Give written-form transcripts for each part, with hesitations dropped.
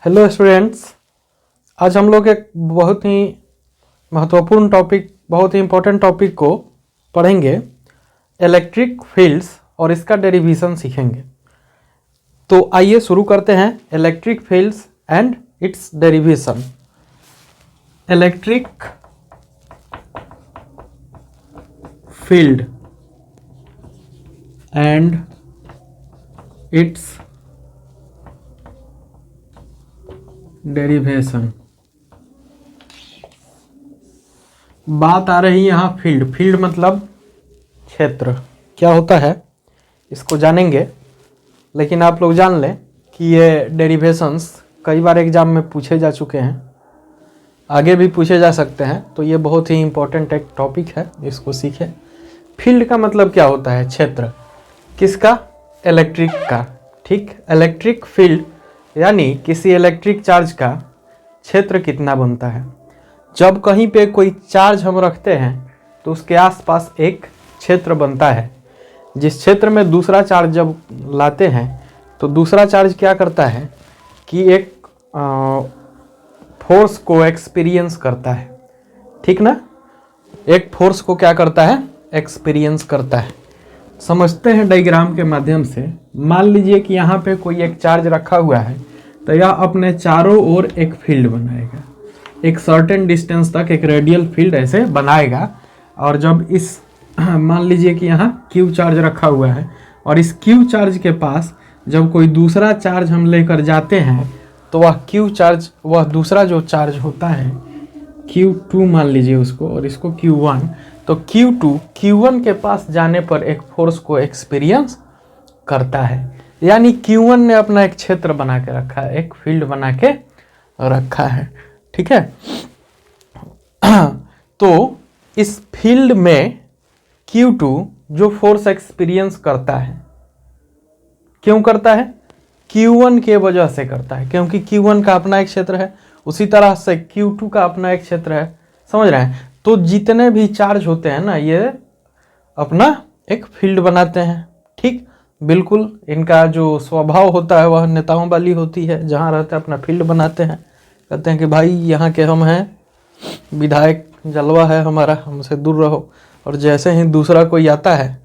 Hello students, आज हम लोग एक बहुत ही महत्वपूर्ण टॉपिक, बहुत ही इम्पोर्टेंट टॉपिक को पढ़ेंगे। इलेक्ट्रिक फील्ड्स और इसका डेरिवेशन सीखेंगे। तो आइए शुरू करते हैं। Electric fields and it's derivation. Electric field and it's derivation. बात आ रही यहाँ फील्ड। फील्ड मतलब क्षेत्र। क्या होता है इसको जानेंगे, लेकिन आप लोग जान लें कि ये डेरिवेशंस कई बार एग्जाम में पूछे जा चुके हैं, आगे भी पूछे जा सकते हैं। तो ये बहुत ही इम्पोर्टेंट एक टॉपिक है, इसको सीखें। फील्ड का मतलब क्या होता है? क्षेत्र। किसका? इलेक्ट्रिक का। ठीक, इलेक्ट्रिक फील्ड यानी किसी इलेक्ट्रिक चार्ज का क्षेत्र कितना बनता है। जब कहीं पे कोई चार्ज हम रखते हैं तो उसके आसपास एक क्षेत्र बनता है। जिस क्षेत्र में दूसरा चार्ज जब लाते हैं तो दूसरा चार्ज क्या करता है कि एक फोर्स को एक्सपीरियंस करता है। ठीक ना, एक फोर्स को क्या करता है? एक्सपीरियंस करता है। समझते हैं डायग्राम के माध्यम से। मान लीजिए कि यहाँ पे कोई एक चार्ज रखा हुआ है, तो यह अपने चारों ओर एक फील्ड बनाएगा। एक सर्टेन डिस्टेंस तक एक रेडियल फील्ड ऐसे बनाएगा। और जब इस मान लीजिए कि यहाँ क्यू चार्ज रखा हुआ है और इस क्यू चार्ज के पास जब कोई दूसरा चार्ज हम लेकर जाते हैं तो वह क्यू चार्ज, वह दूसरा जो चार्ज होता है Q2 मान लीजिए उसको, और इसको Q1, तो Q2 Q1 के पास जाने पर एक फोर्स को एक्सपीरियंस करता है। यानी Q1 ने अपना एक क्षेत्र बना के रखा है, एक फील्ड बना के रखा है। ठीक है, तो इस फील्ड में Q2 जो फोर्स एक्सपीरियंस करता है, क्यों करता है? Q1 के वजह से करता है, क्योंकि Q1 का अपना एक क्षेत्र है, उसी तरह से Q2 का अपना एक क्षेत्र है। समझ रहे हैं? तो जितने भी चार्ज होते हैं ना, ये अपना एक फील्ड बनाते हैं। ठीक, बिल्कुल इनका जो स्वभाव होता है वह नेताओं वाली होती है। जहाँ रहते हैं अपना फील्ड बनाते हैं, कहते हैं कि भाई यहाँ के हम हैं, विधायक जलवा है हमारा, हमसे दूर रहो। और जैसे ही दूसरा कोई आता है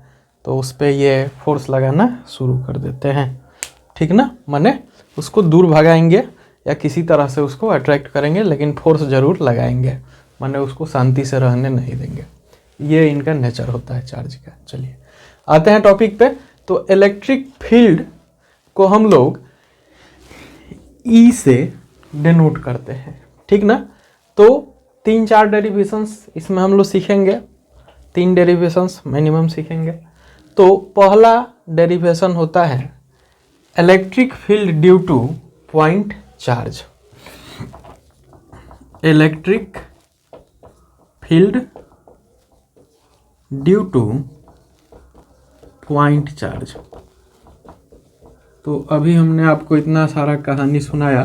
तो उस पर ये फोर्स लगाना शुरू कर देते हैं। ठीक ना, माने उसको दूर भगाएंगे या किसी तरह से उसको अट्रैक्ट करेंगे, लेकिन फोर्स जरूर लगाएंगे, माने उसको शांति से रहने नहीं देंगे। ये इनका नेचर होता है चार्ज का। चलिए आते हैं टॉपिक पे। तो इलेक्ट्रिक फील्ड को हम लोग ई से डिनोट करते हैं। ठीक ना, तो 3-4 डेरिवेशंस इसमें हम लोग सीखेंगे। 3 डेरिवेशंस मिनिमम सीखेंगे। तो पहला डेरिवेशन होता है electric field due to point charge. Electric field due to point charge. तो अभी हमने आपको इतना सारा कहानी सुनाया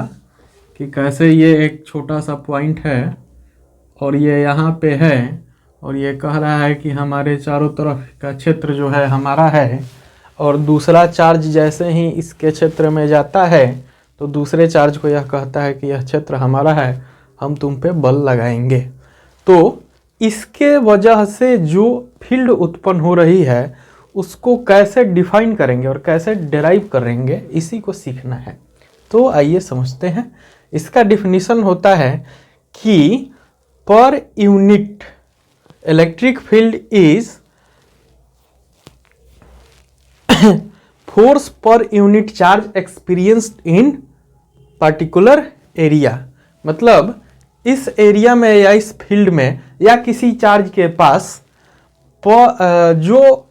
कि कैसे ये एक छोटा सा पॉइंट है और ये यहाँ पे है, और ये कह रहा है कि हमारे चारों तरफ का क्षेत्र जो है हमारा है, और दूसरा चार्ज जैसे ही इसके क्षेत्र में जाता है तो दूसरे चार्ज को यह कहता है कि यह क्षेत्र हमारा है, हम तुम पे बल लगाएंगे। तो इसके वजह से जो फील्ड उत्पन्न हो रही है उसको कैसे डिफाइन करेंगे और कैसे डिराइव करेंगे, इसी को सीखना है। तो आइए समझते हैं। इसका डिफिनीशन होता है कि per unit electric field is force per unit charge experienced in particular area. मतलब इस एरिया में या इस फील्ड में या किसी चार्ज के पास जो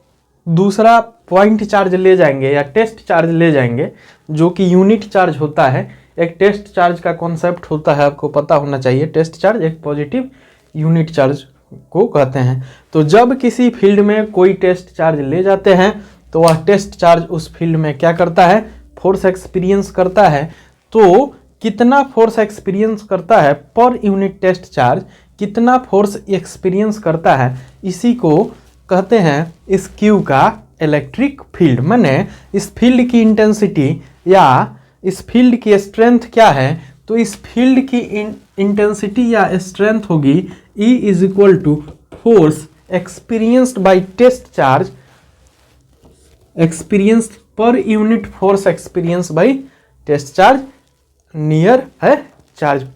दूसरा पॉइंट चार्ज ले जाएंगे या टेस्ट चार्ज ले जाएंगे, जो कि यूनिट चार्ज होता है। एक टेस्ट चार्ज का कॉन्सेप्ट होता है, आपको पता होना चाहिए। टेस्ट चार्ज एक पॉजिटिव यूनिट चार्ज को कहते हैं। तो जब किसी फील्ड में कोई टेस्ट चार्ज ले जाते हैं तो वह टेस्ट चार्ज उस फील्ड में क्या करता है? फोर्स एक्सपीरियंस करता है। तो कितना फोर्स एक्सपीरियंस करता है? पर यूनिट टेस्ट चार्ज कितना फोर्स एक्सपीरियंस करता है, इसी को कहते हैं इस क्यू का इलेक्ट्रिक फील्ड। माने इस फील्ड की इंटेंसिटी या इस फील्ड की स्ट्रेंथ क्या है, तो इस फील्ड की इंटेंसिटी या स्ट्रेंथ होगी E is equal to force experienced by test charge, experience per unit force experience by test charge near है चार्ज,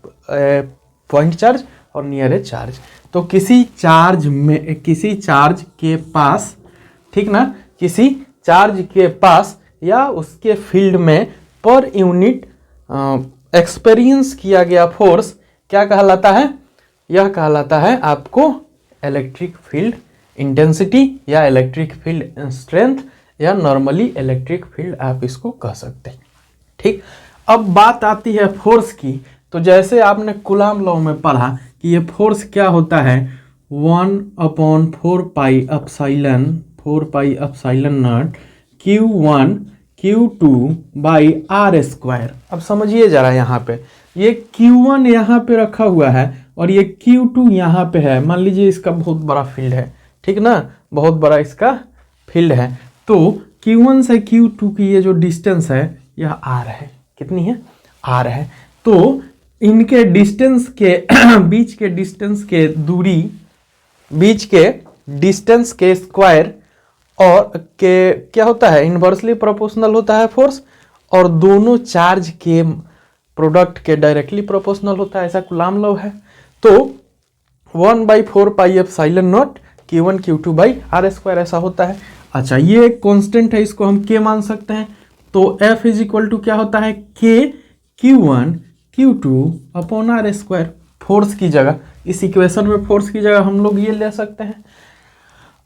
पॉइंट चार्ज और नियर है चार्ज। तो किसी चार्ज में, किसी चार्ज के पास, ठीक ना, किसी चार्ज के पास या उसके फील्ड में पर यूनिट एक्सपीरियंस किया गया फोर्स क्या कहलाता है, यह कहलाता है आपको इलेक्ट्रिक फील्ड इंटेंसिटी या इलेक्ट्रिक फील्ड स्ट्रेंथ या नॉर्मली इलेक्ट्रिक फील्ड आप इसको कह सकते हैं। ठीक, अब बात आती है फोर्स की। तो जैसे आपने कूलॉम लॉ में पढ़ा कि ये फोर्स क्या होता है, 1/4 pi epsilon naught Q1 Q2 by R square. अब समझिए जरा, यहाँ पे ये Q1 यहाँ पे रखा हुआ है और ये Q2 यहाँ पे है। मान लीजिए इसका बहुत बड़ा फील्ड है, ठीक ना, बहुत बड़ा इसका फील्ड है। तो Q1 से Q2 की ये जो डिस्टेंस है यह R है। कितनी है? R है। तो इनके डिस्टेंस के बीच के डिस्टेंस के दूरी, बीच के डिस्टेंस के स्क्वायर और के क्या होता है, इन्वर्सली प्रोपोर्शनल होता है फोर्स, और दोनों चार्ज के प्रोडक्ट के डायरेक्टली प्रोपोर्शनल होता है, ऐसा कूलॉम लॉ है। तो 1/4 pi epsilon naught Q1 Q2 by R square ऐसा होता है। अच्छा, ये एक कांस्टेंट है, इसको हम K मान सकते हैं। तो F इज इक्वल टू क्या होता है, K Q1 Q2 upon are square. Force की जगह, इस इक्वेशन में फोर्स की जगह हम लोग ये ले सकते हैं।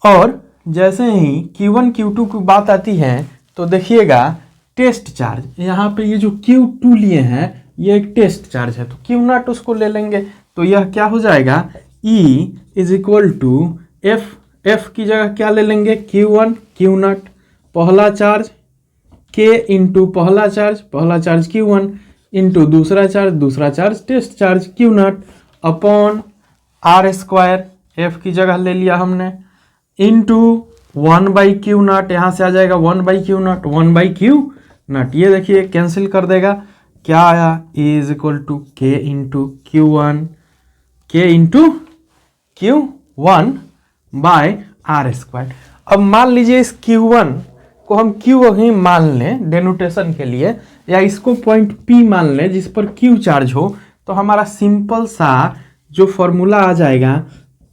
और जैसे ही Q1 Q2 की बात आती है तो देखिएगा टेस्ट चार्ज, यहाँ पे ये जो Q2 लिए हैं ये एक टेस्ट चार्ज है, तो Q0 उसको ले लेंगे। तो यह क्या हो जाएगा, E is equal to F की जगह क्या ले लेंगे, Q1 Q0 पहला चार्ज, K इंटू पहला चार्ज Q1 इंटू दूसरा charge test charge Q0 upon are square, F की जगह ले लिया हमने, इंटू 1/Q0, यहाँ से आ जाएगा 1/Q0, ये देखिए कैंसिल कर देगा, क्या आया, E is equal to K into Q1 by R square. अब मान लीजिए इस Q1 को हम Q ही मान लें डेनोटेशन के लिए, या इसको पॉइंट P मान लें जिस पर Q चार्ज हो, तो हमारा सिंपल सा जो फॉर्मूला आ जाएगा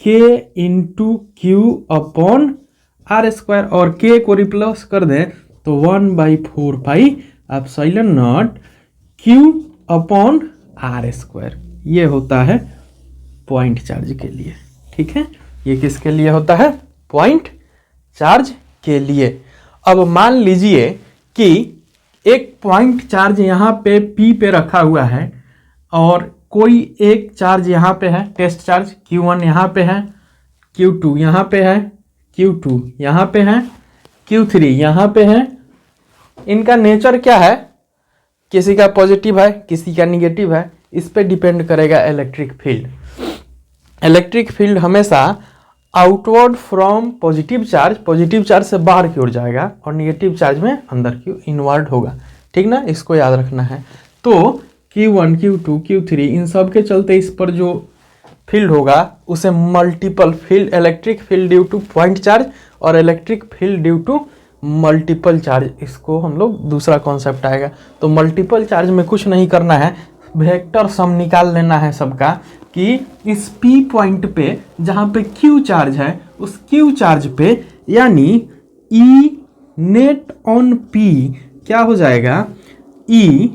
K into Q upon are square, और K को रिप्लेस कर दें तो 1/4 pi epsilon naught Q upon are square. ये होता है पॉइंट चार्ज के लिए। ठीक है, ये किसके लिए होता है, पॉइंट चार्ज के लिए। अब मान लीजिए कि एक पॉइंट चार्ज यहाँ पे P पे रखा हुआ है और कोई एक चार्ज यहाँ पे है, टेस्ट चार्ज Q1 यहाँ पे है, Q2 यहाँ पे है, Q2 यहाँ पे है, Q3 यहाँ पे है। इनका नेचर क्या है, किसी का पॉजिटिव है किसी का निगेटिव है, इस पे डिपेंड करेगा इलेक्ट्रिक फील्ड। इलेक्ट्रिक फील्ड हमेशा आउटवर्ड फ्रॉम पॉजिटिव चार्ज से बाहर की ओर जाएगा और निगेटिव चार्ज में अंदर की इनवर्ड होगा। ठीक ना, इसको याद रखना है। तो Q1 Q2 Q3 इन सब के चलते इस पर जो फील्ड होगा उसे multiple field, electric field due to point charge और electric field due to multiple charge, इसको हम लोग दूसरा कॉन्सेप्ट आएगा। तो मल्टीपल चार्ज में कुछ नहीं करना है, वेक्टर सम निकाल लेना है सबका कि इस P पॉइंट पे जहाँ पे Q चार्ज है उस Q चार्ज पे, यानी E नेट ऑन P क्या हो जाएगा, E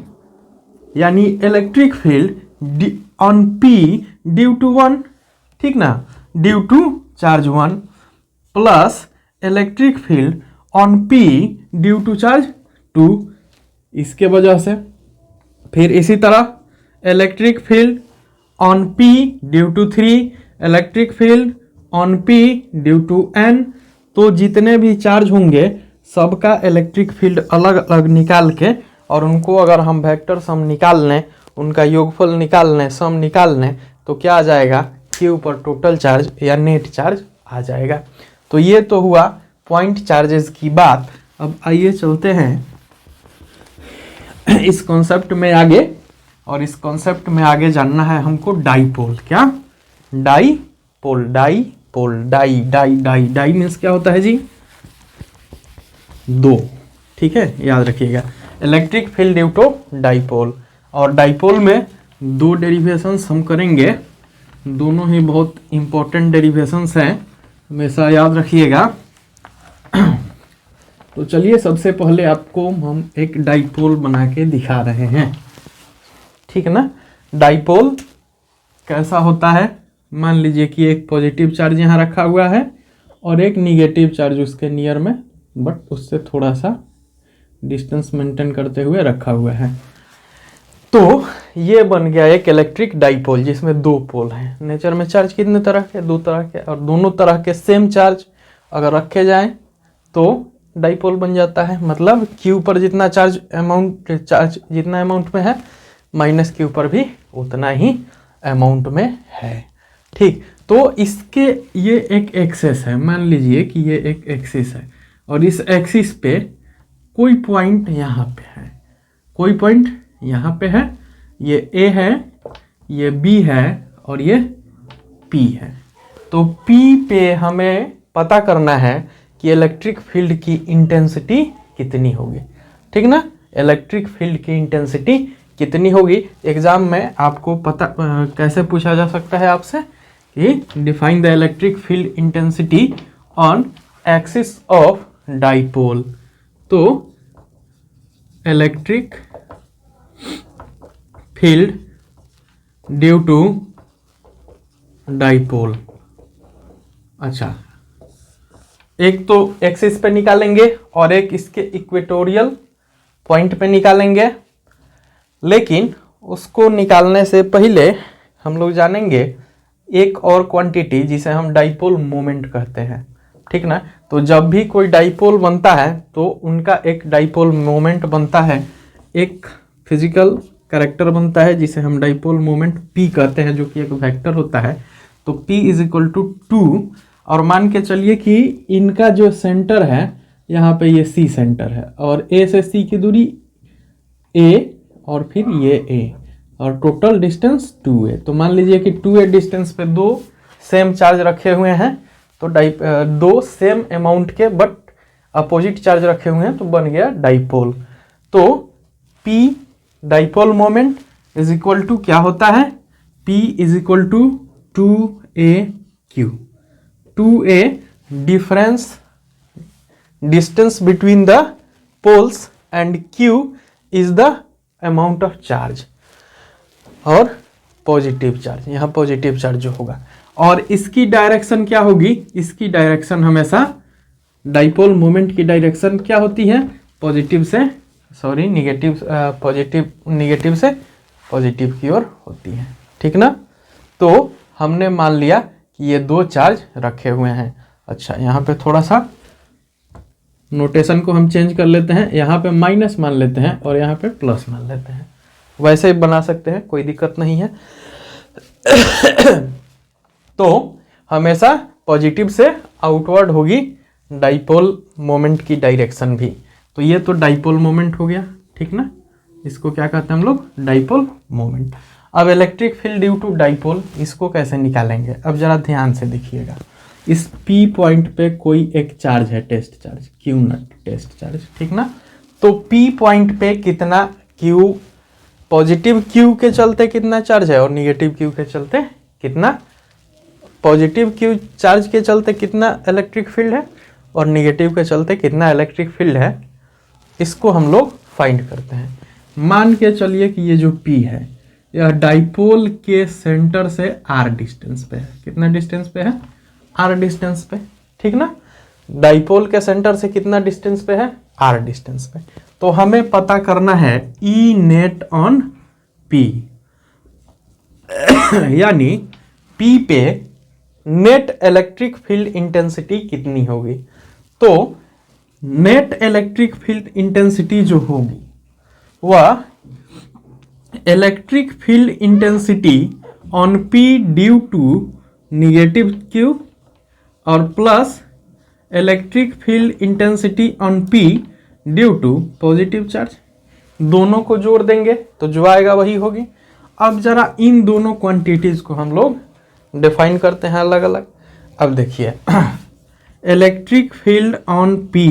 यानी electric field on P due to 1, ठीक ना, due to charge 1 plus electric field on P due to charge 2, इसके वजह से। फिर इसी तरह electric field on P due to 3, electric field on P due to n। तो जितने भी चार्ज होंगे सबका इलेक्ट्रिक फील्ड अलग अलग निकाल के, और उनको अगर हम वेक्टर सम निकाल लें, उनका योगफल निकाल लें, सम निकाल लें, तो क्या आ जाएगा, Q पर टोटल चार्ज या नेट चार्ज आ जाएगा। तो ये तो हुआ पॉइंट चार्जेस की बात। अब आइए चलते हैं इस कॉन्सेप्ट में आगे, और इस कॉन्सेप्ट में आगे जानना है हमको डाइपोल। क्या? Dipole, dipole, di di di di means क्या होता है जी? दो। ठीक है, याद रखिएगा, electric field due to dipole. और डाइपोल में दो डेरिवेशंस हम करेंगे, दोनों ही बहुत इंपॉर्टेंट डेरिवेशंस हैं, हमेशा याद रखिएगा। तो चलिए सबसे पहले आपको हम एक डाइपोल बना के दिखा रहे हैं, ठीक है ना। डाइपोल कैसा होता है? मान लीजिए कि एक पॉजिटिव चार्ज यहाँ रखा हुआ है और एक निगेटिव चार्ज उसके नियर में, बट उससे थोड़ा सा डिस्टेंस मेंटेन करते हुए रखा हुआ है। तो ये बन गया एक इलेक्ट्रिक डाइपोल जिसमें दो पोल हैं। नेचर में चार्ज कितने तरह के? दो तरह के, और दोनों तरह के सेम चार्ज अगर रखे जाएं तो डाइपोल बन जाता है। मतलब Q पर जितना चार्ज जितना अमाउंट में है, माइनस Q पर भी उतना ही अमाउंट में है। ठीक, तो इसके ये एक एक्सेस है, मान लीजिए कि ये एक एक्सिस है और इस एक्सिस पे कोई पॉइंट यहाँ पे है, कोई पॉइंट यहाँ पे है, ये A है, ये B है और ये P है। तो P पे हमें पता करना है कि इलेक्ट्रिक फील्ड की इंटेंसिटी कितनी होगी, ठीक ना। इलेक्ट्रिक फील्ड की इंटेंसिटी कितनी होगी? एग्जाम में आपको पता कैसे पूछा जा सकता है आपसे कि define the electric field intensity on axis of dipole. तो electric field due to dipole, अच्छा, एक तो एक्सिस पे निकालेंगे और एक इसके इक्वेटोरियल पॉइंट पे निकालेंगे। लेकिन उसको निकालने से पहले हम लोग जानेंगे एक और क्वांटिटी जिसे हम डाइपोल मोमेंट कहते हैं, ठीक ना। तो जब भी कोई डाइपोल बनता है तो उनका एक डाइपोल मोमेंट बनता है, एक फिजिकल कैरेक्टर बनता है जिसे हम डाइपोल मोमेंट P कहते हैं, जो कि एक वेक्टर होता है। तो P इज इक्वल टू 2, और मान के चलिए कि इनका जो सेंटर है यहाँ पे ये C सेंटर है और A से C की दूरी A और फिर ये A और टोटल डिस्टेंस 2A। तो मान लीजिए कि 2A डिस्टेंस पे दो सेम चार्ज रखे हुए हैं, तो दो सेम अमाउंट के बट अपोजिट चार्ज रखे हुए हैं, तो बन गया डाइपोल। तो P dipole moment is equal to क्या होता है? P is equal to 2AQ। 2A difference distance between the poles and Q is the amount of charge, और पॉजिटिव चार्ज, यहाँ पॉजिटिव चार्ज जो होगा। और इसकी डायरेक्शन क्या होगी? इसकी डायरेक्शन हमेशा, डाइपोल मोमेंट की डायरेक्शन क्या होती है? पॉजिटिव से सॉरी निगेटिव, पॉजिटिव निगेटिव से पॉजिटिव की ओर होती है, ठीक ना। तो हमने मान लिया कि ये दो चार्ज रखे हुए हैं। अच्छा, यहाँ पे थोड़ा सा नोटेशन को हम चेंज कर लेते हैं, यहाँ पे माइनस मान लेते हैं और यहाँ पे प्लस मान लेते हैं, वैसे ही बना सकते हैं, कोई दिक्कत नहीं है। तो हमेशा पॉजिटिव से आउटवर्ड होगी डाइपोल मोमेंट की डायरेक्शन भी। तो ये तो डाइपोल मोमेंट हो गया, ठीक ना। इसको क्या कहते हैं हम लोग? Dipole moment. अब electric field due to dipole, इसको कैसे निकालेंगे? अब जरा ध्यान से देखिएगा। इस P पॉइंट पे कोई एक चार्ज है, test charge, Q naught test charge, ठीक ना। तो P पॉइंट पे कितना Q, पॉजिटिव Q के चलते कितना चार्ज है और निगेटिव Q के चलते कितना, पॉजिटिव Q चार्ज के चलते कितना इलेक्ट्रिक फील्ड है और निगेटिव के चलते कितना इलेक्ट्रिक फील्ड है, इसको हम लोग फाइंड करते हैं। मान के चलिए कि ये जो P है यह डाइपोल के सेंटर से R डिस्टेंस पे है। कितना डिस्टेंस पे है? R डिस्टेंस पे, ठीक ना। डाइपोल के सेंटर से कितना डिस्टेंस पे है? R डिस्टेंस पे। तो हमें पता करना है E नेट ऑन P, यानी P पे नेट इलेक्ट्रिक फील्ड इंटेंसिटी कितनी होगी। तो नेट इलेक्ट्रिक फील्ड इंटेंसिटी जो होगी वह electric field intensity on P due to negative Q और plus electric field intensity on P due to positive charge. दोनों को जोड़ देंगे तो जो आएगा वही होगी। अब जरा इन दोनों क्वांटिटीज को हम लोग डिफाइन करते हैं अलग अलग। अब देखिए electric field on P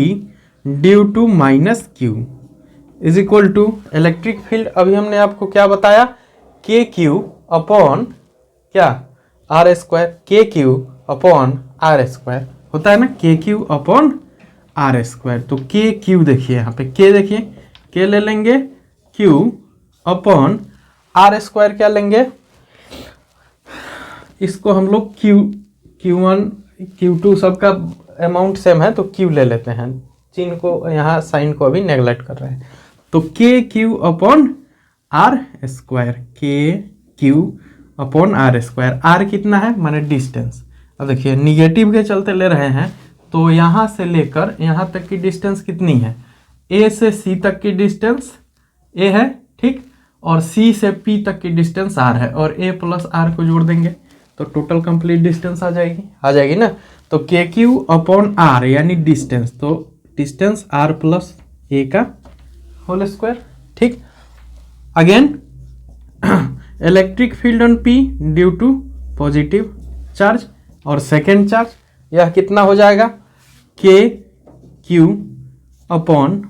due to minus Q is equal to electric field, अभी हमने आपको क्या बताया, के क्यू अपॉन क्या R square, K Q upon are square होता है ना, के क्यू अपॉन आर स्क्वायर। तो के क्यू देखिए यहाँ पे के देखिए के ले लेंगे क्यू अपॉन आर स्क्वायर क्या लेंगे, इसको हम लोग Q1 Q2 सबका अमाउंट सेम है तो Q ले लेते हैं, चिन्ह को यहाँ साइन को अभी नेगलेक्ट कर रहे हैं। तो K Q upon are square, K Q upon are square, R कितना है माने डिस्टेंस। अब देखिए निगेटिव के चलते ले रहे हैं तो यहाँ से लेकर यहाँ तक की डिस्टेंस कितनी है, ए से सी तक की डिस्टेंस ए है ठीक, और सी से पी तक की डिस्टेंस आर है, और ए प्लस आर को जोड़ देंगे तो टोटल कंप्लीट डिस्टेंस आ जाएगी ना। तो के क्यू अपॉन आर यानी डिस्टेंस, तो डिस्टेंस आर प्लस ए का होल स्क्वायर ठीक। Again electric field on P due to positive charge, और सेकेंड चार्ज यह कितना हो जाएगा, K Q upon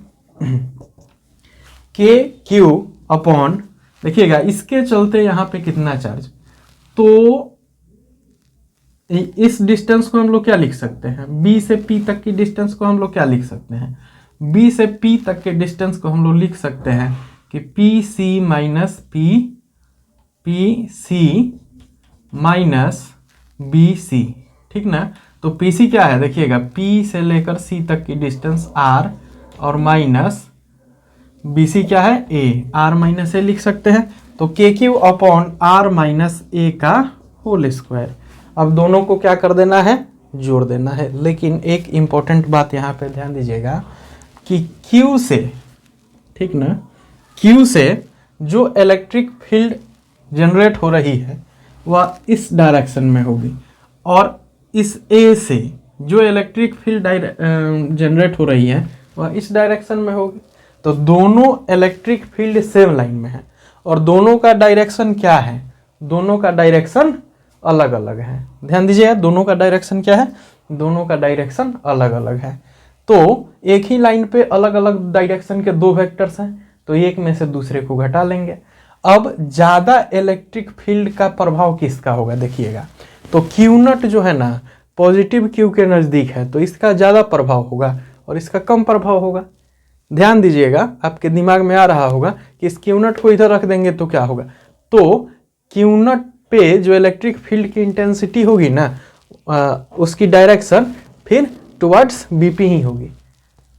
K Q upon, देखिएगा इसके चलते यहाँ पे कितना चार्ज, तो इस डिस्टेंस को हम लोग क्या लिख सकते हैं, B से P तक की डिस्टेंस को हम लोग क्या लिख सकते हैं, B से P तक के डिस्टेंस को हम लोग लिख सकते हैं कि PC minus PC minus BC ठीक ना। तो PC क्या है देखिएगा, P से लेकर C तक की डिस्टेंस R और माइनस BC क्या है A, R माइनस A लिख सकते हैं। तो KQ upon R minus A का होल स्क्वायर। अब दोनों को क्या कर देना है, जोड़ देना है। लेकिन एक इम्पॉर्टेंट बात यहाँ पे ध्यान दीजिएगा कि Q से ठीक ना, Q से जो इलेक्ट्रिक फील्ड जनरेट हो रही है वह इस डायरेक्शन में होगी, और इस A से जो इलेक्ट्रिक फील्ड जनरेट हो रही है वह इस डायरेक्शन में होगी। तो दोनों इलेक्ट्रिक फील्ड सेम लाइन में है, और दोनों का डायरेक्शन क्या है, दोनों का डायरेक्शन अलग अलग है। ध्यान दीजिए दोनों का डायरेक्शन क्या है, दोनों का डायरेक्शन अलग अलग है। तो एक ही लाइन पे अलग अलग डायरेक्शन के दो वेक्टर्स हैं, तो एक में से दूसरे को घटा लेंगे। अब ज़्यादा इलेक्ट्रिक फील्ड का प्रभाव किसका होगा देखिएगा, तो क्यू नट जो है ना पॉजिटिव क्यू के नज़दीक है तो इसका ज़्यादा प्रभाव होगा और इसका कम प्रभाव होगा। ध्यान दीजिएगा आपके दिमाग में आ रहा होगा कि इस क्यू नट को इधर रख देंगे तो क्या होगा, तो क्यू नट पे जो इलेक्ट्रिक फील्ड की इंटेंसिटी होगी ना उसकी डायरेक्शन फिर टुवर्ड्स बीपी ही होगी।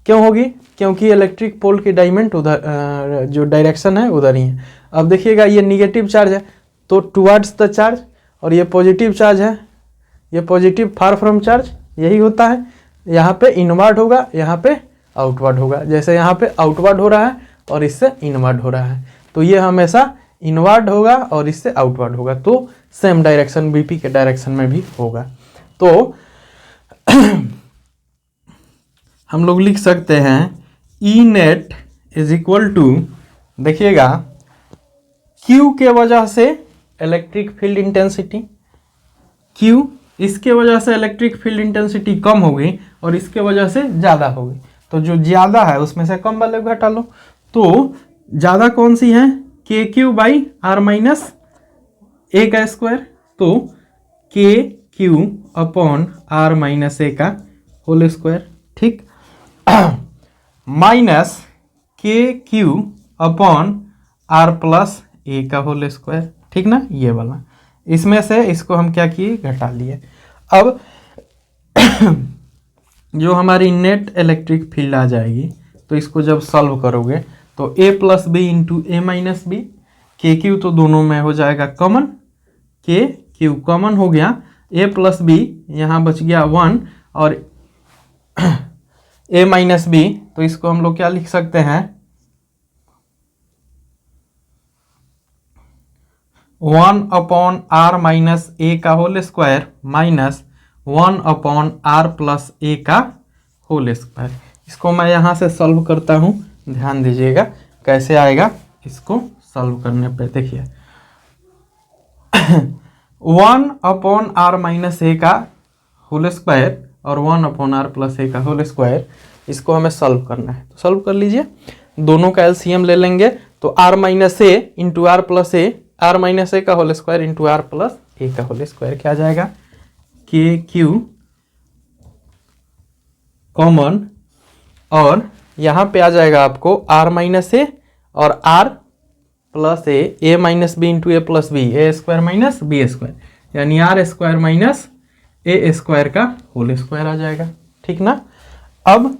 क्यों होगी, क्योंकि इलेक्ट्रिक पोल की डायमेंट उधर जो डायरेक्शन है उधर ही है। अब देखिएगा ये निगेटिव चार्ज है तो टुवर्ड्स द चार्ज, और ये पॉजिटिव चार्ज है, ये पॉजिटिव फार फ्रॉम चार्ज, यही होता है। यहाँ पे इनवर्ड होगा, यहाँ पे आउटवर्ड होगा। जैसे यहाँ पे आउटवर्ड हो रहा है और इससे इनवर्ड हो रहा है, तो ये हमेशा इनवर्ड होगा और इससे आउटवर्ड होगा, तो सेम डायरेक्शन बीपी के डायरेक्शन में भी होगा। तो हम लोग लिख सकते हैं ई नेट इज इक्वल टू, देखिएगा क्यू के वजह से इलेक्ट्रिक फील्ड इंटेंसिटी, क्यू इसके वजह से इलेक्ट्रिक फील्ड इंटेंसिटी कम होगी और इसके वजह से ज़्यादा होगी, तो जो ज़्यादा है उसमें से कम वाले घटा लो। तो ज़्यादा कौन सी है, के Q by are minus A का स्क्वायर, तो K Q upon are minus A का होल स्क्वायर ठीक, माइनस के Q upon are plus A का होल स्क्वायर ठीक ना, ये वाला। इसमें से इसको हम क्या किए, घटा लिए। अब जो हमारी नेट इलेक्ट्रिक फील्ड आ जाएगी तो इसको जब सॉल्व करोगे तो a plus B into A minus B, K Q तो दोनों में हो जाएगा कॉमन, के क्यू कॉमन हो गया, a प्लस बी यहाँ बच गया 1 और a माइनस बी, तो इसको हम लोग क्या लिख सकते हैं, 1 अपॉन आर माइनस ए का whole square minus 1 upon are plus A का होल स्क्वायर। इसको मैं यहाँ से सॉल्व करता हूँ, ध्यान दीजिएगा कैसे आएगा इसको सॉल्व करने पे, देखिए 1/r - a का होल स्क्वायर और 1/r + a का होल स्क्वायर, इसको हमें सॉल्व करना है। तो सॉल्व कर लीजिए, दोनों का एलसीएम ले लेंगे तो r - a into r plus A, r - a का whole square into r plus A का होल स्क्वायर क्या आ जाएगा, के क्यू कॉमन, और यहाँ पे आ जाएगा आपको r - a और r plus A minus B into A plus B, A square minus B square, यानी आर स्क्वायर माइनस ए स्क्वायर का होल स्क्वायर आ जाएगा। ठीक ना, अब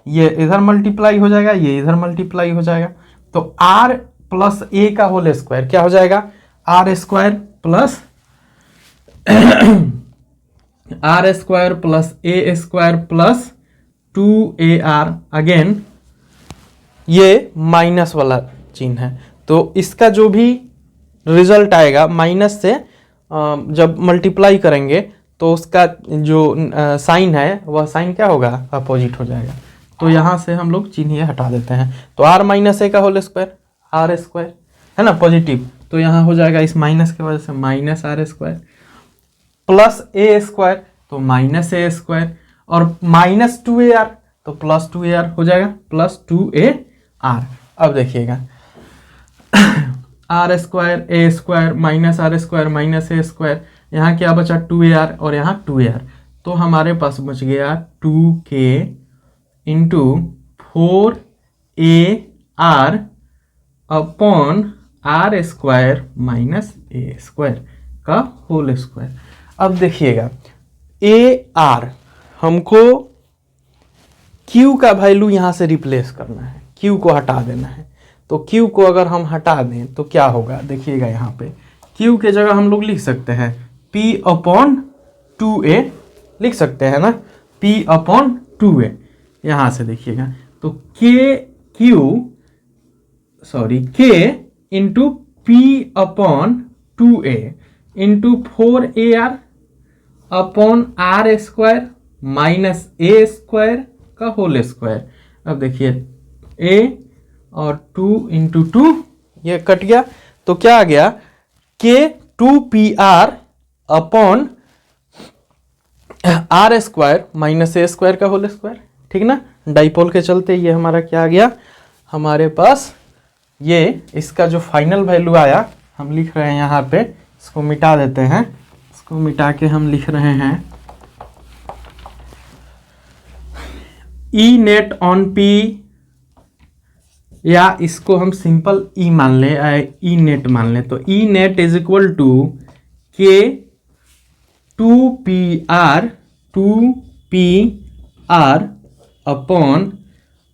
ये इधर मल्टीप्लाई हो जाएगा, ये इधर मल्टीप्लाई हो जाएगा, तो r प्लस ए का होल स्क्वायर क्या हो जाएगा, R square plus are square plus A square plus 2ar, again ये माइनस वाला चिन्ह है, तो इसका जो भी रिजल्ट आएगा माइनस से जब मल्टीप्लाई करेंगे तो उसका जो साइन है वह साइन क्या होगा, अपोजिट हो जाएगा। तो यहाँ से हम लोग चिन्ह ये हटा देते हैं, तो r - a का होल स्क्वायर आर स्क्वायर है ना पॉजिटिव, तो यहाँ हो जाएगा इस माइनस की वजह से माइनस आर स्क्वायर प्लस ए स्क्वायर, तो माइनस ए स्क्वायर, और माइनस 2ar तो प्लस 2ar हो जाएगा, प्लस 2ar। अब देखिएगा r square a square minus r square minus A square, यहाँ क्या बचा 2ar और यहाँ 2ar, तो हमारे पास बच गया 2k into 4ar upon are square minus A square का होल स्क्वायर। अब देखिएगा ए आर हमको Q का वैल्यू यहाँ से रिप्लेस करना है, Q को हटा देना है, तो Q को अगर हम हटा दें तो क्या होगा, देखिएगा यहाँ पे Q के जगह हम लोग लिख सकते हैं P/2a लिख सकते हैं ना, P/2a, यहाँ से देखिएगा तो K into P/2a into 4ar upon are square minus A square का होल स्क्वायर। अब देखिए a और 2 इंटू 2 ये कट गया, तो क्या आ गया K 2PR upon are square minus A square का होल स्क्वायर। ठीक ना, डाइपोल के चलते ये हमारा क्या आ गया, हमारे पास ये इसका जो फाइनल वैल्यू आया हम लिख रहे हैं यहाँ पे, इसको मिटा देते हैं, इसको मिटा के हम लिख रहे हैं ई नेट ऑन पी, या इसको हम सिंपल ई मान ले, ई नेट मान ले, तो E net is equal to K 2PR upon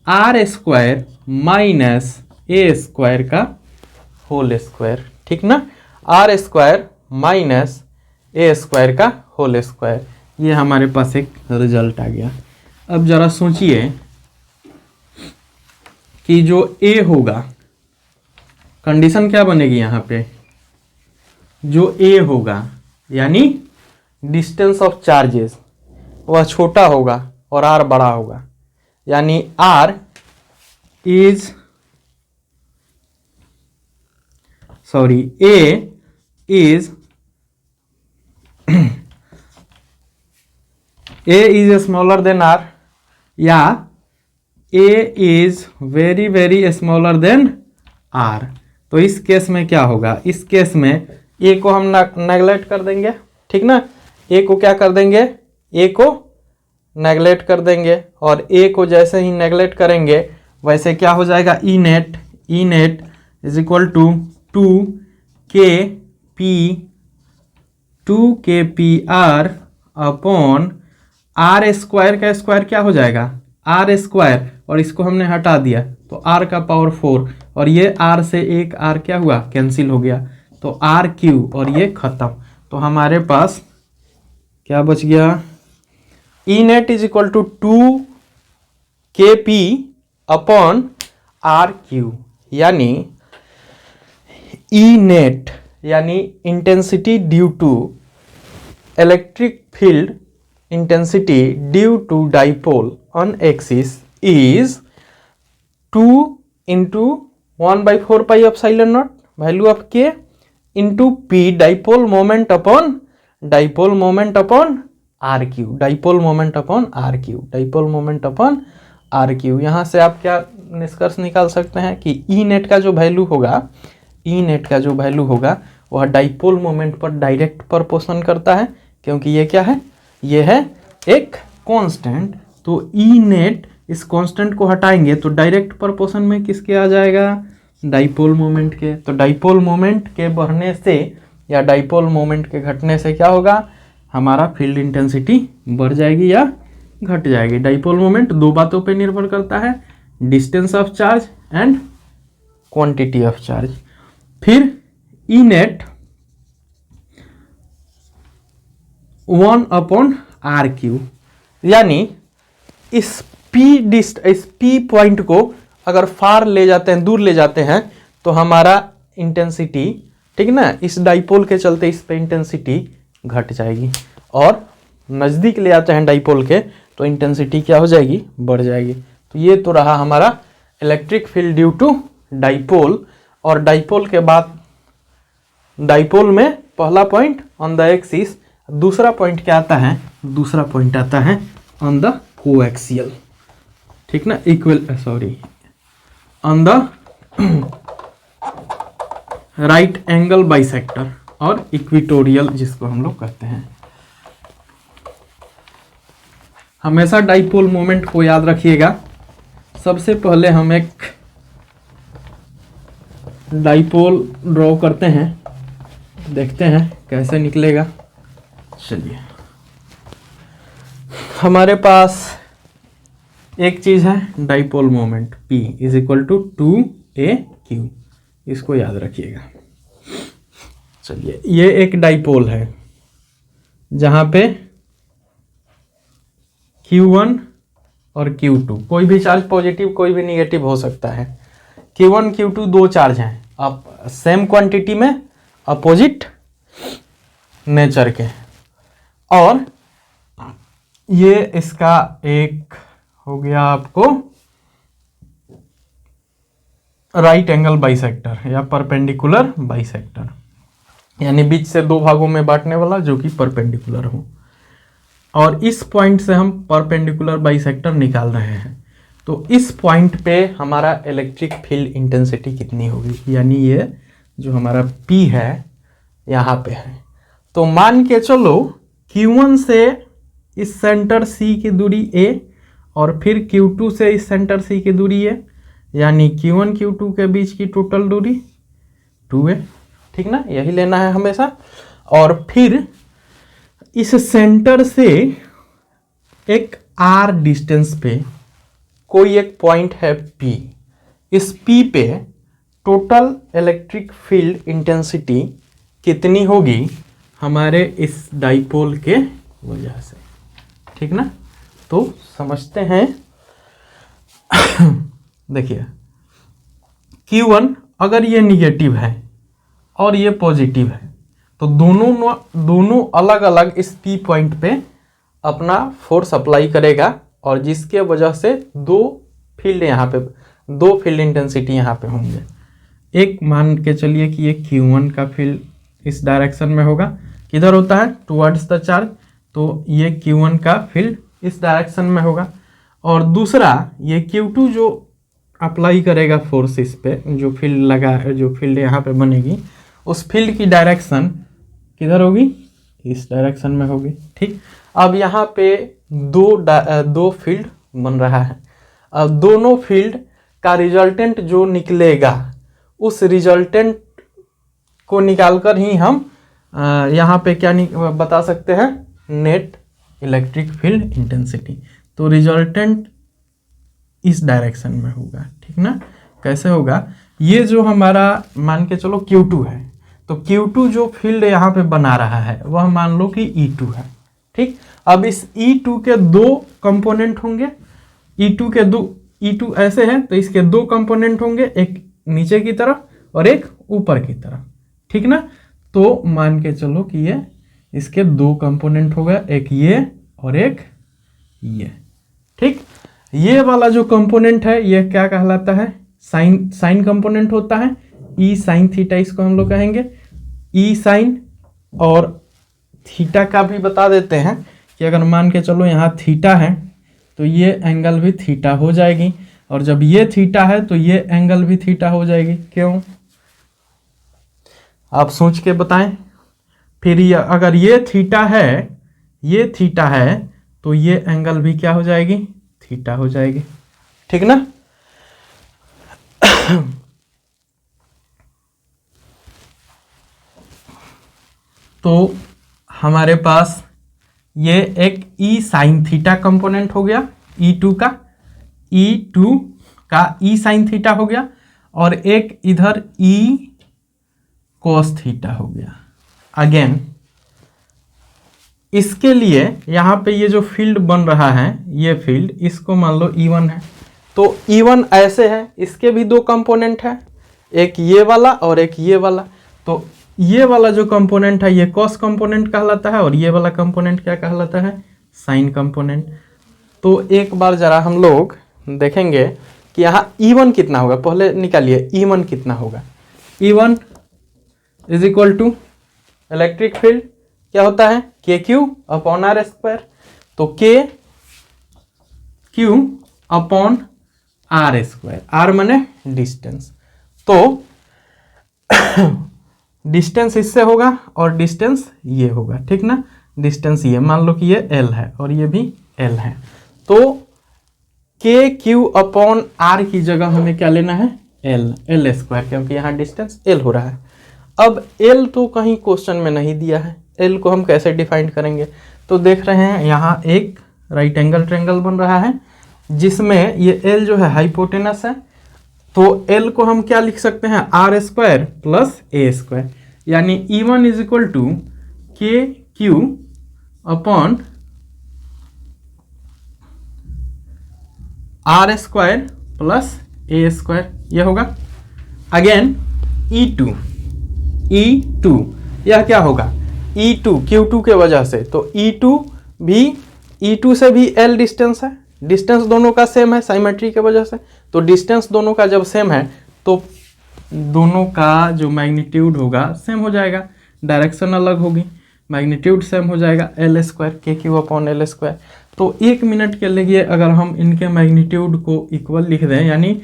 are square minus A square का होल स्क्वायर। ठीक ना, आर स्क्वायर माइनस ए स्क्वायर का होल स्क्वायर, ये हमारे पास एक रिजल्ट आ गया। अब जरा सोचिए कि जो ए होगा, कंडीशन क्या बनेगी यहाँ पे, जो ए होगा यानी डिस्टेंस ऑफ चार्जेस वह छोटा होगा और आर बड़ा होगा, यानी R is A is smaller than R, या A is very very smaller than R. तो इस केस में क्या होगा, इस केस में ए को हम नेगलेक्ट कर देंगे। ठीक ना, ए को क्या कर देंगे, ए को नेगलेक्ट कर देंगे, और ए को जैसे ही नेगलेक्ट करेंगे वैसे क्या हो जाएगा, E net is equal to 2kpr upon are square का स्क्वायर क्या हो जाएगा, आर स्क्वायर, और इसको हमने हटा दिया तो आर का पावर 4, और ये आर से एक आर क्या हुआ, कैंसिल हो गया, तो आर क्यू, और ये खत्म। तो हमारे पास क्या बच गया, E net is equal to 2kp upon R cube, यानी ई नेट यानी intensity due to electric field intensity due to dipole on axis is 2 into 1/4 pi epsilon naught value of K into P dipole moment upon R cube, dipole moment upon R cube, dipole moment upon R cube. यहाँ से आप क्या निष्कर्ष निकाल सकते हैं कि E net का जो वैल्यू होगा, ई नेट का जो वैल्यू होगा वह डाइपोल मोमेंट पर डायरेक्ट प्रोपोर्शन करता है, क्योंकि ये क्या है, ये है एक कांस्टेंट। तो ई नेट इस कांस्टेंट को हटाएंगे तो डायरेक्ट प्रोपोर्शन में किसके आ जाएगा, डाइपोल मोमेंट के। तो डाइपोल मोमेंट के बढ़ने से या डाइपोल मोमेंट के घटने से क्या होगा, हमारा फील्ड इंटेंसिटी बढ़ जाएगी या घट जाएगी। डाइपोल मोमेंट दो बातों पे निर्भर करता है, distance of charge and quantity of charge. फिर ई नेट 1/r⁴, यानी इस पी पॉइंट को अगर फार ले जाते हैं, दूर ले जाते हैं, तो हमारा इंटेंसिटी, ठीक ना, इस डाइपोल के चलते इस पे इंटेंसिटी घट जाएगी, और नज़दीक ले आते हैं डाइपोल के तो इंटेंसिटी क्या हो जाएगी, बढ़ जाएगी। तो ये तो रहा हमारा electric field due to dipole. और डाइपोल के बाद डाइपोल में पहला पॉइंट ऑन द एक्सिस, दूसरा पॉइंट क्या आता है, दूसरा पॉइंट आता है ऑन द कोएक्सियल, ठीक ना, on the right angle bisector और इक्विटोरियल जिसको हम लोग कहते हैं। हमेशा डाइपोल मोमेंट को याद रखिएगा। सबसे पहले हम एक डाइपोल ड्रॉ करते हैं, देखते हैं कैसे निकलेगा। चलिए, हमारे पास एक चीज है डाइपोल मोमेंट P = 2AQ, इसको याद रखिएगा। चलिए, ये एक डाइपोल है जहां पे Q1 और Q2, कोई भी चार्ज पॉजिटिव कोई भी निगेटिव हो सकता है। Q1 Q2 दो चार्ज हैं, अब सेम क्वांटिटी में अपोजिट नेचर के, और ये इसका एक हो गया आपको राइट एंगल बाइसेक्टर या परपेंडिकुलर बाइसेक्टर, यानी बीच से दो भागों में बांटने वाला जो कि परपेंडिकुलर हो। और इस पॉइंट से हम परपेंडिकुलर बाइसेक्टर निकाल रहे हैं, तो इस पॉइंट पे हमारा इलेक्ट्रिक फील्ड इंटेंसिटी कितनी होगी, यानी ये जो हमारा P है यहाँ पे है। तो मान के चलो Q1 से इस सेंटर C की दूरी A और फिर Q2 से इस सेंटर C की दूरी A, यानी Q1 Q2 के बीच की टोटल दूरी 2A, ठीक ना, यही लेना है हमेशा। और फिर इस सेंटर से एक R डिस्टेंस पे कोई एक पॉइंट है P, इस P पे टोटल इलेक्ट्रिक फील्ड इंटेंसिटी कितनी होगी हमारे इस डाइपोल के वजह से, ठीक ना। तो समझते हैं। देखिए, Q1 अगर ये निगेटिव है और ये पॉजिटिव है, तो दोनों अलग अलग इस P पॉइंट पे अपना फोर्स अप्लाई करेगा, और जिसके वजह से दो फील्ड इंटेंसिटी यहाँ पे होंगे। एक मान के चलिए कि ये Q1 का फील्ड इस डायरेक्शन में होगा, किधर होता है, टुवर्ड्स द चार्ज, तो ये Q1 का फील्ड इस डायरेक्शन में होगा। और दूसरा ये Q2 जो अप्लाई करेगा फोर्स इस पे, जो फील्ड लगा है, जो फील्ड यहाँ पे बनेगी, उस फील्ड की डायरेक्शन किधर होगी, इस डायरेक्शन में होगी, ठीक। अब यहाँ पे दो फील्ड बन रहा है। अब दोनों फील्ड का रिजल्टेंट जो निकलेगा, उस रिजल्टेंट को निकालकर ही हम यहाँ पे क्या बता सकते हैं, नेट इलेक्ट्रिक फील्ड इंटेंसिटी। तो रिजल्टेंट इस डायरेक्शन में होगा, ठीक ना। कैसे होगा, ये जो हमारा मान के चलो Q2 है, तो Q2 जो फील्ड यहाँ पे बना रहा है वह मान लो कि E2 है, ठीक। अब इस E2 के दो कंपोनेंट होंगे, E2 ऐसे है तो इसके दो कंपोनेंट होंगे, एक नीचे की तरफ और एक ऊपर की तरफ, ठीक ना। तो मान के चलो कि ये इसके दो कंपोनेंट हो गए, एक ये और एक ये, ठीक। ये वाला जो कंपोनेंट है ये क्या कहलाता है, साइन कंपोनेंट होता है, ई साइन थीटा इसको हम लोग कहेंगे, ई साइन। और थीटा का भी बता देते हैं कि अगर मान के चलो यहाँ थीटा है तो ये एंगल भी थीटा हो जाएगी, और जब ये थीटा है तो ये एंगल भी थीटा हो जाएगी। क्यों, आप सोच के बताएं। फिर ये अगर ये थीटा है, ये थीटा है, तो ये एंगल भी क्या हो जाएगी, थीटा हो जाएगी, ठीक ना। तो हमारे पास ये एक ई साइन थीटा कंपोनेंट हो गया, E2 का ई साइन थीटा हो गया, और एक इधर ई कोस थीटा हो गया। अगेन इसके लिए यहाँ पे ये जो फील्ड बन रहा है, ये फील्ड, इसको मान लो E1 है, तो E1 ऐसे है, इसके भी दो कंपोनेंट है, एक ये वाला और एक ये वाला। तो ये वाला जो कंपोनेंट है ये कॉस कंपोनेंट कहलाता है, और ये वाला कंपोनेंट क्या कहलाता है, साइन कंपोनेंट। तो एक बार जरा हम लोग देखेंगे कि यहाँ E1 कितना होगा, पहले निकालिए E1 कितना होगा। E1 is equal to electric field क्या होता है, के क्यू अपॉन आर स्क्वायर। तो K Q upon are square, r माने डिस्टेंस। तो डिस्टेंस इससे होगा और डिस्टेंस ये होगा, ठीक ना। डिस्टेंस ये मान लो कि ये एल है और ये भी एल है, तो के क्यू अपॉन आर की जगह हमें क्या लेना है, एल स्क्वायर, क्योंकि यहाँ डिस्टेंस एल हो रहा है। अब एल तो कहीं क्वेश्चन में नहीं दिया है, एल को हम कैसे डिफाइन करेंगे। तो देख रहे हैं यहाँ एक राइट एंगल ट्रायंगल बन रहा है जिसमें ये एल जो है हाइपोटेनस है, तो एल को हम क्या लिख सकते हैं, आर स्क्वायर प्लस ए स्क्वायर, यानी E1 is equal to K Q upon are square plus A square, यह होगा। अगेन E2 यह क्या होगा, E2 Q2 के वजह से, तो E2 से भी L डिस्टेंस है, डिस्टेंस दोनों का सेम है साइमेट्री के वजह से। तो डिस्टेंस दोनों का जब सेम है तो दोनों का जो मैग्नीट्यूड होगा सेम हो जाएगा, डायरेक्शन अलग होगी, मैग्नीट्यूड सेम हो जाएगा, L square K Q upon L square. तो एक मिनट के लिए अगर हम इनके मैग्नीट्यूड को इक्वल लिख दें, यानी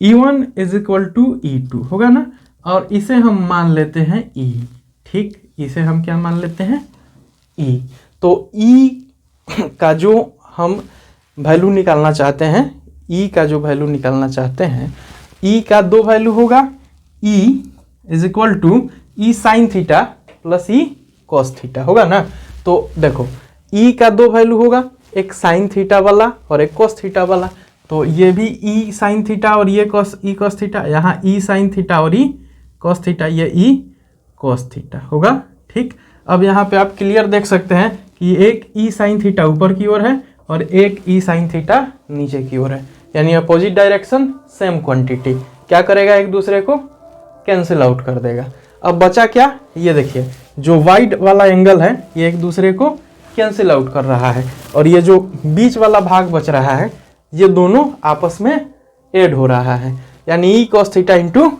E1 is equal to E2 होगा ना, और इसे हम मान लेते हैं E, ठीक, इसे हम क्या मान लेते हैं, E। तो E का जो हम वैल्यू निकालना चाहते हैं, E का जो वैल्यू निकालना चाहते हैं, E का दो वैल्यू होगा, E is equal to E sine theta plus E cos theta होगा ना। तो देखो E का दो वैल्यू होगा, एक साइन थीटा वाला और एक कॉस थीटा वाला। तो ये भी E साइन थीटा और ये E कॉस थीटा, यहाँ E साइन थीटा और E कॉस थीटा, ये E कॉस थीटा होगा, ठीक। अब यहाँ पे आप क्लियर देख सकते हैं कि एक E साइन थीटा ऊपर की ओर है और एक E साइन थीटा नीचे की ओर है, यानी अपोजिट डायरेक्शन सेम क्वांटिटी क्या करेगा, एक दूसरे को कैंसिल आउट कर देगा। अब बचा क्या, ये देखिए जो वाइड वाला एंगल है ये एक दूसरे को कैंसिल आउट कर रहा है, और ये जो बीच वाला भाग बच रहा है ये दोनों आपस में ऐड हो रहा है, यानी E cos theta into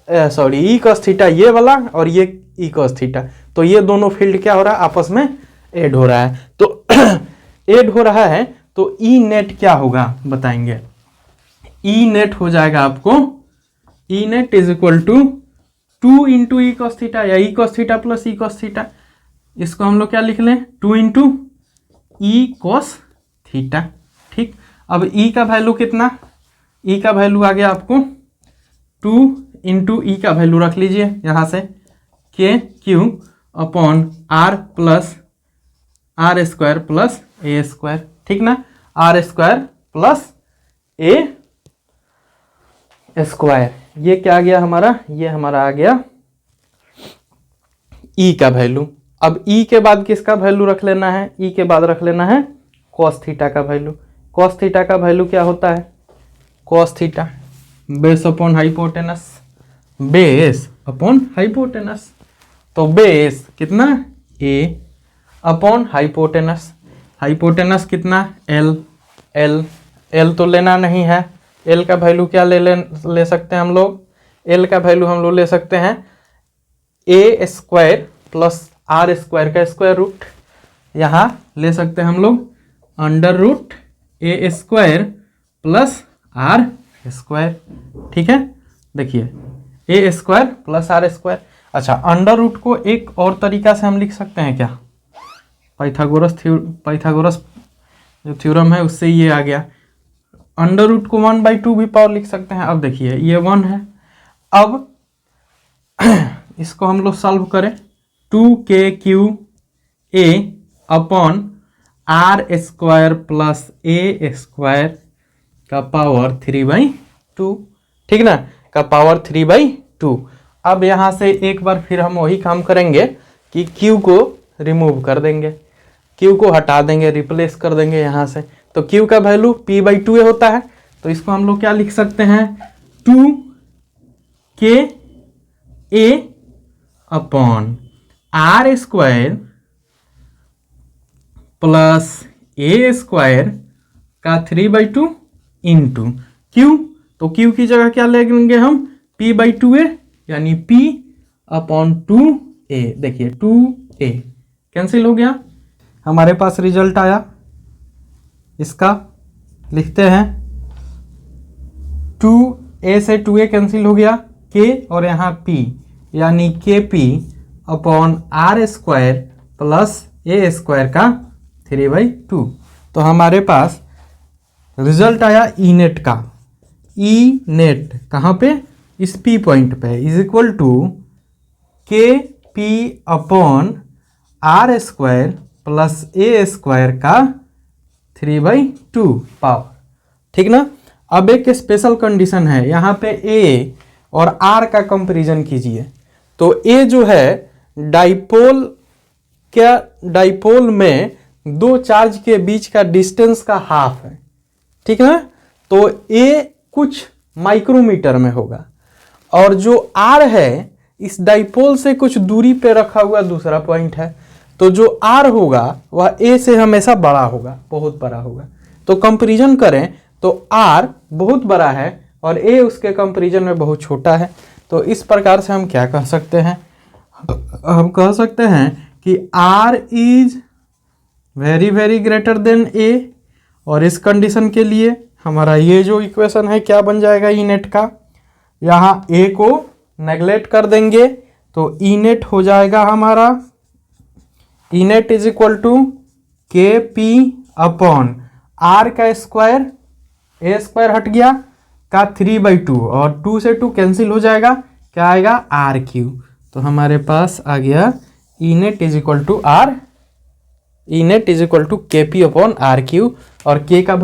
E cos theta ये वाला और ये E cos थीटा, तो ये दोनों फील्ड क्या हो रहा है, आपस में ऐड हो रहा है। तो ऐड हो रहा है तो E नेट क्या होगा बताएंगे। E नेट हो जाएगा आपको, E net is equal to 2 into E cos theta या E cos theta plus E cos theta, इसको हम लोग क्या लिख लें, 2 इंटू E cos थीटा, ठीक। अब E का वैल्यू कितना, E का वैल्यू आ गया आपको 2 इंटू E का वैल्यू रख लीजिए यहाँ से, K Q upon are plus are square plus A square, ठीक ना, आर स्क्वायर प्लस ए स्क्वायर। ये क्या आ गया हमारा, ये हमारा आ गया E का वैल्यू। अब E के बाद किसका वैल्यू रख लेना है, E के बाद रख लेना है cos थीटा का वैल्यू। cos थीटा का वैल्यू क्या होता है, cos theta base upon hypotenuse, base upon hypotenuse, तो बेस कितना A अपॉन हाइपोटेनस, हाइपोटेनस कितना L, L तो लेना नहीं है, एल का वैल्यू क्या ले सकते हैं हम लोग, एल का वैल्यू हम लोग ले सकते हैं a square plus are square का स्क्वायर रूट, यहाँ ले सकते हैं हम लोग under root a square plus are square. ठीक है, देखिए a square plus are square. अच्छा, अंडर रूट को एक और तरीका से हम लिख सकते हैं क्या, पाइथागोरस जो थ्योरम है उससे ये आ गया, अंडर रूट को 1/2 भी पावर लिख सकते हैं। अब देखिए ये 1 है, अब इसको हम लोग सॉल्व करें, 2k3a upon are square plus A square का पावर 3/2, ठीक ना, का पावर 3/2। अब यहाँ से एक बार फिर हम वही काम करेंगे कि q को रिमूव कर देंगे, q को हटा देंगे, रिप्लेस कर देंगे यहाँ से। तो q का वैल्यू p/2a होता है, तो इसको हम लोग क्या लिख सकते हैं, 2ka upon are square plus A square का 3/2 इंटू क्यू, तो क्यू की जगह क्या लेंगे हम, p/2a यानी p/2a। देखिए 2a कैंसिल हो गया, हमारे पास रिजल्ट आया, इसका लिखते हैं 2a से 2a कैंसिल हो गया, k और यहाँ p यानी kp upon are square plus A square का 3/2। तो हमारे पास रिजल्ट आया ई नेट का, ई नेट कहाँ पे, इस पी पॉइंट पे, is equal to K P upon are square plus A square का 3/2 पावर। ठीक ना, अब एक स्पेशल कंडीशन है, यहाँ पे ए और आर का कंपैरिजन कीजिए। तो ए जो है डाइपोल, क्या डाइपोल में दो चार्ज के बीच का डिस्टेंस का हाफ है, ठीक है, तो ए कुछ माइक्रोमीटर में होगा, और जो आर है इस डाइपोल से कुछ दूरी पे रखा हुआ दूसरा पॉइंट है, तो जो आर होगा वह ए से हमेशा बड़ा होगा, बहुत बड़ा होगा। तो कंपैरिजन करें तो आर बहुत बड़ा है और ए उसके कंपैरिजन में बहुत छोटा है। तो इस प्रकार से हम क्या कह सकते हैं, हम कह सकते हैं कि R is very very greater than A, और इस कंडीशन के लिए हमारा ये जो इक्वेशन है क्या बन जाएगा ई नेट का, यहाँ ए को नेगलेक्ट कर देंगे तो ई नेट हो जाएगा हमारा, ई net is equal to K P upon are का स्क्वायर, ए स्क्वायर हट गया का 3/2 और 2 से 2 कैंसिल हो जाएगा, क्या आएगा आर क्यू। तो हमारे पास आ गया E net is equal to R, E net is equal to K P upon R cube, और के का